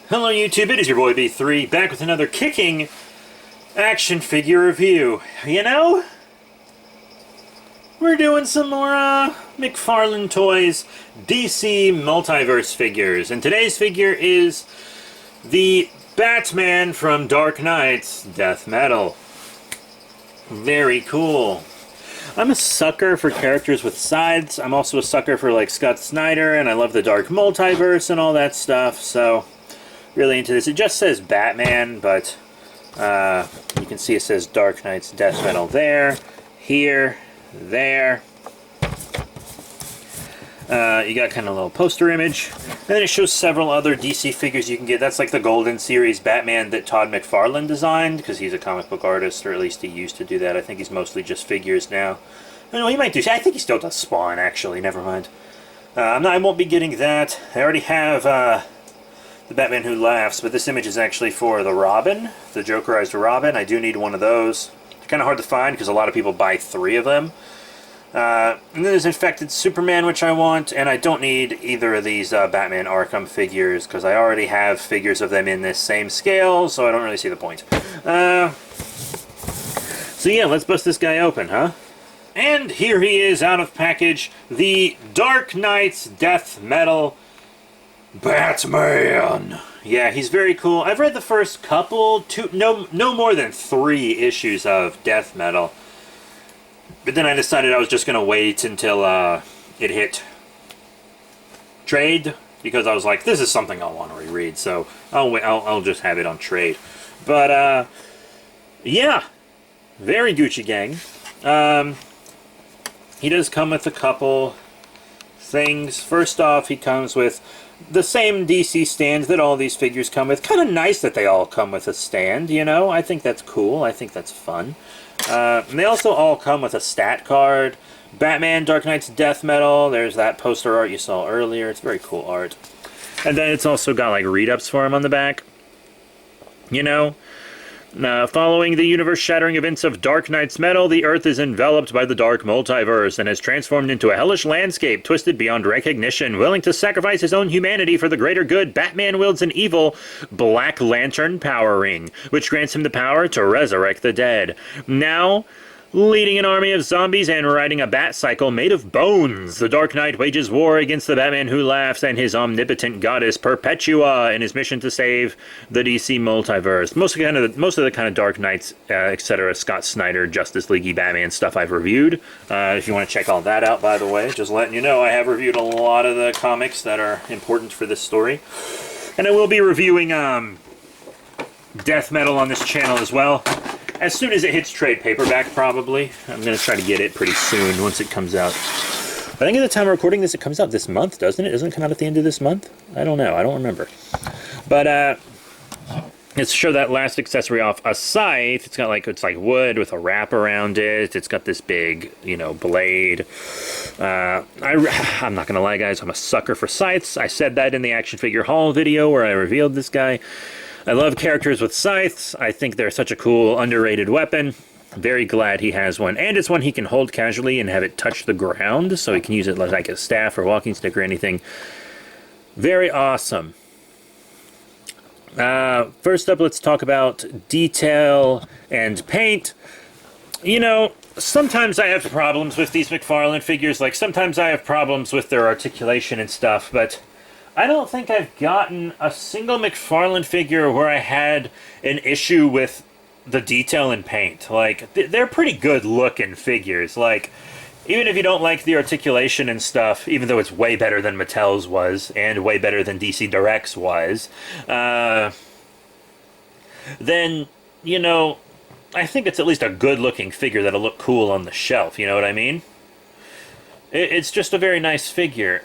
Hello YouTube, it is your boy B3, back with another kicking action figure review. You know, we're doing some more McFarlane Toys DC Multiverse figures, and today's figure is the Batman from Dark Knight's Death Metal. Very cool. I'm a sucker for characters with scythes. I'm also a sucker for like Scott Snyder, and I love the Dark Multiverse and all that stuff, so really into this. It just says Batman, but you can see it says Dark Knight's Death Metal there, here, there. You got kind of a little poster image, and then it shows several other DC figures you can get. That's like the Golden Series Batman that Todd McFarlane designed, because he's a comic book artist, or at least he used to do that. I think he's mostly just figures now. I know he might do. I think he still does Spawn, actually. Never mind. I won't be getting that. I already have the Batman Who Laughs, but this image is actually for the Robin, the Jokerized Robin. I do need one of those. They're kind of hard to find because a lot of people buy 3 of them. And then there's Infected Superman, which I want, and I don't need either of these Batman Arkham figures because I already have figures of them in this same scale, so I don't really see the point. So yeah, let's bust this guy open, huh? And here he is out of package, the Dark Knight's Death Metal Batman. Yeah, he's very cool. I've read the first couple, no more than 3 issues of Death Metal. But then I decided I was just going to wait until it hit trade, because I was like, this is something I'll want to reread, so I'll just have it on trade. But, yeah, very Gucci gang. He does come with a couple things. First off, he comes with the same DC stands that all these figures come with. Kind of nice that they all come with a stand, you know? I think that's cool. I think that's fun. And they also all come with a stat card. Batman, Dark Knight's Death Metal. There's that poster art you saw earlier. It's very cool art. And then it's also got like read-ups for him on the back. You know? Following the universe-shattering events of Dark Knight's Metal, the Earth is enveloped by the Dark Multiverse and has transformed into a hellish landscape twisted beyond recognition. Willing to sacrifice his own humanity for the greater good, Batman wields an evil Black Lantern power ring, which grants him the power to resurrect the dead. Now, leading an army of zombies and riding a bat cycle made of bones, the Dark Knight wages war against the Batman Who Laughs and his omnipotent goddess Perpetua in his mission to save the DC Multiverse. Most of the kind of Dark Knights, etc., Scott Snyder, Justice League, Batman stuff I've reviewed. If you want to check all that out, by the way, just letting you know, I have reviewed a lot of the comics that are important for this story. And I will be reviewing Death Metal on this channel as well. As soon as it hits trade paperback, probably. I'm going to try to get it pretty soon once it comes out. I think at the time of recording this, it comes out this month, doesn't it? Doesn't it come out at the end of this month? I don't know. I don't remember. But, let's show that last accessory off. A scythe. It's got like, it's like wood with a wrap around it. It's got this big, you know, blade. I'm not going to lie, guys. I'm a sucker for scythes. I said that in the action figure haul video where I revealed this guy. I love characters with scythes. I think they're such a cool, underrated weapon. Very glad he has one. And it's one he can hold casually and have it touch the ground, so he can use it like a staff or walking stick or anything. Very awesome. First up, let's talk about detail and paint. You know, sometimes I have problems with these McFarlane figures. Like, sometimes I have problems with their articulation and stuff, but I don't think I've gotten a single McFarlane figure where I had an issue with the detail and paint. Like, they're pretty good looking figures. Like, even if you don't like the articulation and stuff, even though it's way better than Mattel's was, and way better than DC Direct's was, then, you know, I think it's at least a good looking figure that'll look cool on the shelf, you know what I mean? It's just a very nice figure.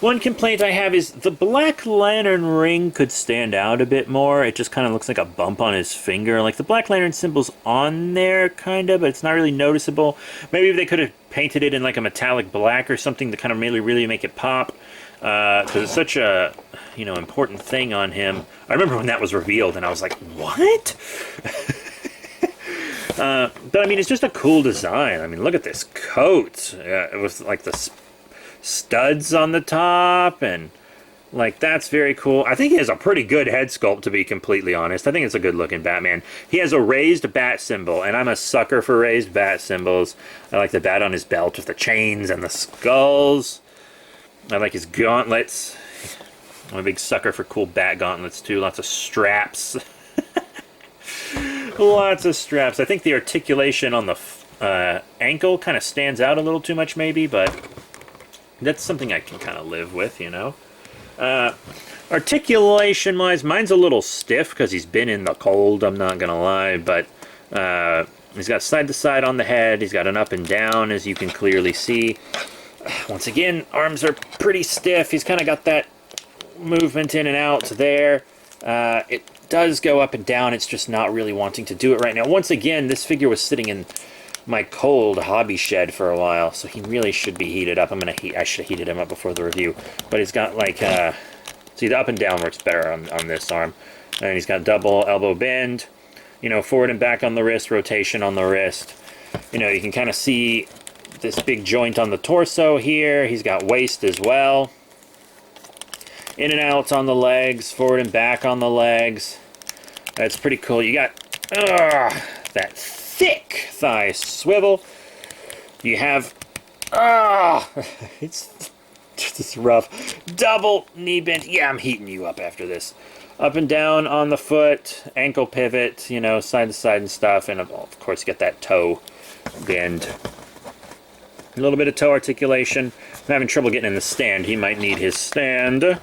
One complaint I have is the Black Lantern ring could stand out a bit more. It just kind of looks like a bump on his finger. Like, the Black Lantern symbol's on there, kind of, but it's not really noticeable. Maybe they could have painted it in like a metallic black or something to kind of really make it pop. Because it's such a, you know, important thing on him. I remember when that was revealed and I was like, what? But I mean, it's just a cool design. I mean, look at this coat with like the studs on the top, and Like, that's very cool. I think he has a pretty good head sculpt, to be completely honest. I think it's a good-looking Batman. He has a raised bat symbol, and I'm a sucker for raised bat symbols. I like the bat on his belt with the chains and the skulls. I like his gauntlets. I'm a big sucker for cool bat gauntlets, too. Lots of straps. Lots of straps. I think the articulation on the ankle kind of stands out a little too much, maybe, but that's something I can kind of live with, you know? Articulation-wise, mine's a little stiff because he's been in the cold, I'm not gonna lie, but he's got side-to-side on the head, he's got an up and down, as you can clearly see. Once again, arms are pretty stiff, he's kind of got that movement in and out there. It does go up and down, it's just not really wanting to do it right now. Once again, this figure was sitting in my cold hobby shed for a while, so he really should be heated up. I should have heated him up before the review, but he's got like see, the up and down works better on this arm, and he's got double elbow bend, you know, forward and back on the wrist, rotation on the wrist. You know, you can kind of see this big joint on the torso here. He's got waist as well, in and out on the legs, forward and back on the legs. That's pretty cool. You got that thick thigh swivel. You have it's just rough double knee bend. Yeah, I'm heating you up after this. Up and down on the foot, ankle pivot, you know, side to side and stuff, and of course you get that toe bend. A little bit of toe articulation. I'm having trouble getting in the stand. He might need his stand.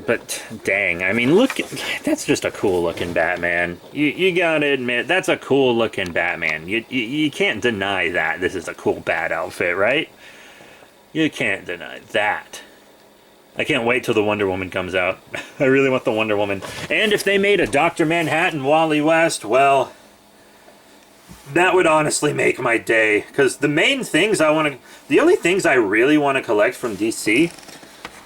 But dang, I mean, look, that's just a cool looking Batman. You gotta admit, that's a cool looking Batman. You can't deny that this is a cool bat outfit, right? You can't deny that. I can't wait till the Wonder Woman comes out. I really want the Wonder Woman. And if they made a Dr. Manhattan Wally West, well, that would honestly make my day. Because the main things the only things I really want to collect from DC,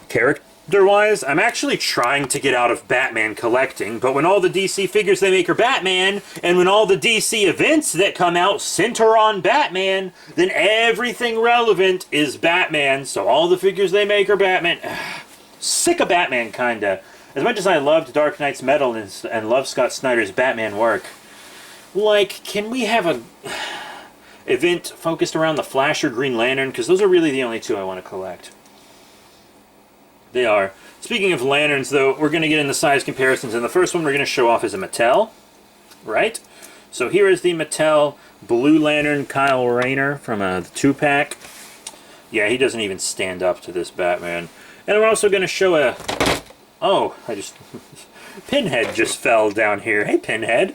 character-wise, I'm actually trying to get out of Batman collecting, but when all the DC figures they make are Batman, and when all the DC events that come out center on Batman, then everything relevant is Batman, so all the figures they make are Batman. Sick of Batman, kinda. As much as I loved Dark Knight's Metal and love Scott Snyder's Batman work, like, can we have a event focused around the Flash or Green Lantern? Because those are really the only two I want to collect. They are. Speaking of lanterns, though, we're going to get into size comparisons, and the first one we're going to show off is a Mattel, right? So here is the Mattel Blue Lantern Kyle Rayner from the 2-pack. Yeah, he doesn't even stand up to this Batman. And we're also going to show a... Oh, Pinhead just fell down here. Hey, Pinhead.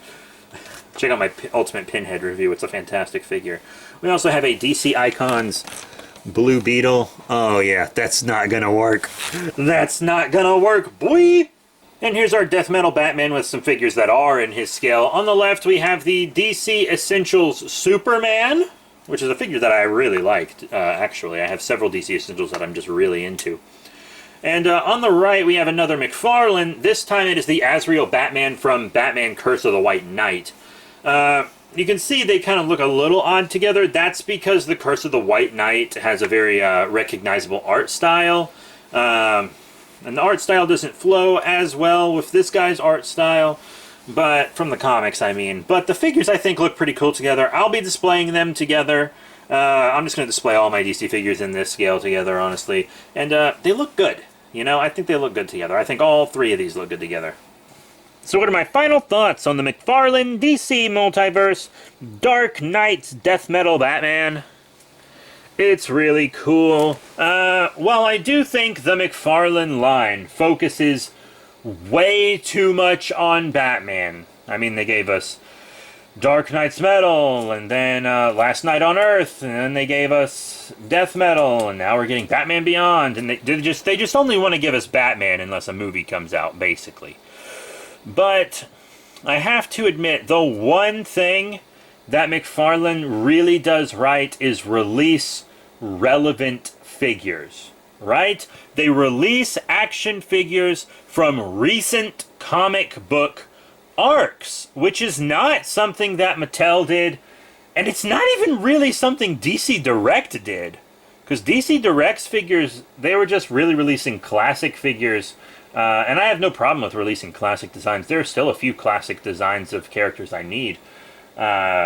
Check out my Ultimate Pinhead review. It's a fantastic figure. We also have a DC Icons Blue Beetle. Oh yeah, that's not gonna work. That's not gonna work, boy! And here's our Death Metal Batman with some figures that are in his scale. On the left, we have the DC Essentials Superman, which is a figure that I really liked, actually. I have several DC Essentials that I'm just really into. And on the right, we have another McFarlane. This time it is the Azrael Batman from Batman Curse of the White Knight. You can see they kind of look a little odd together. That's because the Curse of the White Knight has a very recognizable art style. And the art style doesn't flow as well with this guy's art style. But from the comics, I mean. But the figures, I think, look pretty cool together. I'll be displaying them together. I'm just going to display all my DC figures in this scale together, honestly. And they look good. You know, I think they look good together. I think all three of these look good together. So what are my final thoughts on the McFarlane DC Multiverse Dark Knight's Death Metal Batman? It's really cool. While I do think the McFarlane line focuses way too much on Batman. I mean, they gave us Dark Knight's Metal, and then Last Night on Earth, and then they gave us Death Metal, and now we're getting Batman Beyond, and they just only want to give us Batman unless a movie comes out, basically. But I have to admit, the one thing that McFarlane really does right is release relevant figures, right? They release action figures from recent comic book arcs, which is not something that Mattel did, and it's not even really something DC Direct did. Because DC Direct's figures, they were just really releasing classic figures. And I have no problem with releasing classic designs. There are still a few classic designs of characters I need. But,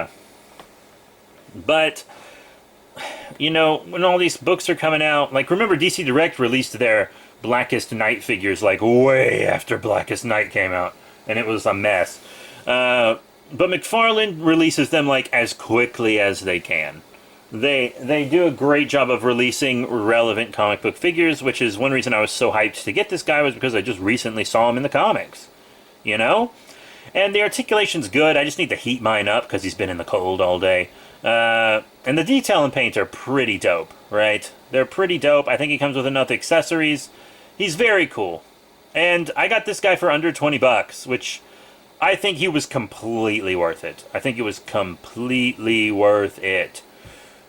you know, when all these books are coming out, like, remember DC Direct released their Blackest Night figures, like, way after Blackest Night came out. And it was a mess. But McFarlane releases them, like, as quickly as they can. They do a great job of releasing relevant comic book figures, which is one reason I was so hyped to get this guy, was because I just recently saw him in the comics. You know? And the articulation's good, I just need to heat mine up because he's been in the cold all day. And the detail and paint are pretty dope, right? They're pretty dope. I think he comes with enough accessories. He's very cool. And I got this guy for under 20 bucks, which I think he was completely worth it. I think it was completely worth it.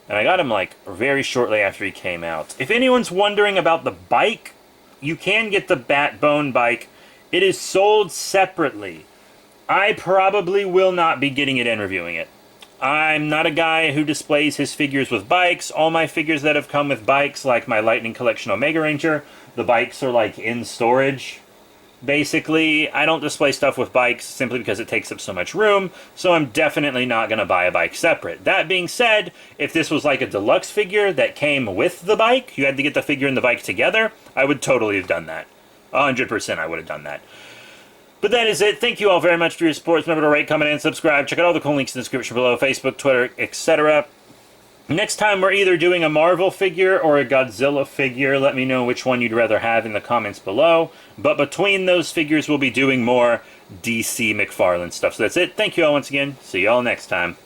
And I got him, like, very shortly after he came out. If anyone's wondering about the bike, you can get the Batbone bike. It is sold separately. I probably will not be getting it and reviewing it. I'm not a guy who displays his figures with bikes. All my figures that have come with bikes, like my Lightning Collection Omega Ranger, the bikes are, like, in storage. Basically, I don't display stuff with bikes simply because it takes up so much room, so I'm definitely not going to buy a bike separate. That being said, if this was like a deluxe figure that came with the bike, you had to get the figure and the bike together, I would totally have done that. 100% I would have done that. But that is it. Thank you all very much for your support. Remember to rate, comment, and subscribe. Check out all the cool links in the description below. Facebook, Twitter, etc. Next time we're either doing a Marvel figure or a Godzilla figure. Let me know which one you'd rather have in the comments below. But between those figures, we'll be doing more DC McFarlane stuff. So that's it. Thank you all once again. See you all next time.